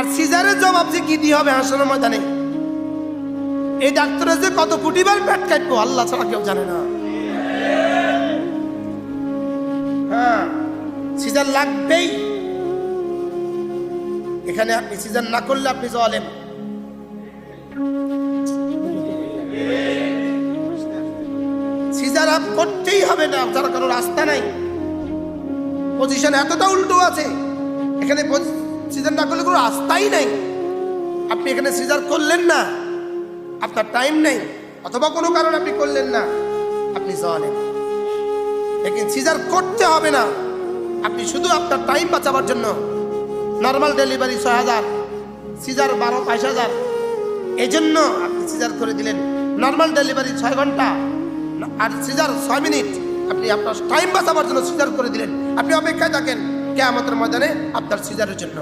আর সিজারের জবাব যে কি দিয়ে হবে হাসরের ময়দানে, এই ডাক্তারের যে কত কোটিবার পেট কাটবো আল্লাহ ছাড়া কেউ জানে না। হ্যাঁ, সিজার লাগবেই। এখানে আপনি সিজার না করলে আপনি জালেম। সিজার আপ করতেই হবে না, যার কোনো রাস্তা নাই। পজিশন এতটা উল্টো আছে, এখানে সিজার না করলে কোনো রাস্তাই নাই। আপনি এখানে সিজার করলেন না, আপনার টাইম নেই, অথবা কোনো কারণে আপনি করলেন না, আপনি জালেম। লেকিন সিজার করতে হবে না, আপনি শুধু আপনার টাইম বাঁচাবার জন্য নর্মাল ডেলিভারি 6000, সিজার 12-22,000, এই জন্য আপনি সিজার করে দিলেন। নর্মাল ডেলিভারি 6 ঘন্টা আর সিজার 6 মিনিট, আপনি আপনার টাইম বাঁচাবার জন্য সিজার করে দিলেন। আপনি অপেক্ষায় থাকেন কিয়ামতের ময়দানে আপনার সিজারের জন্য।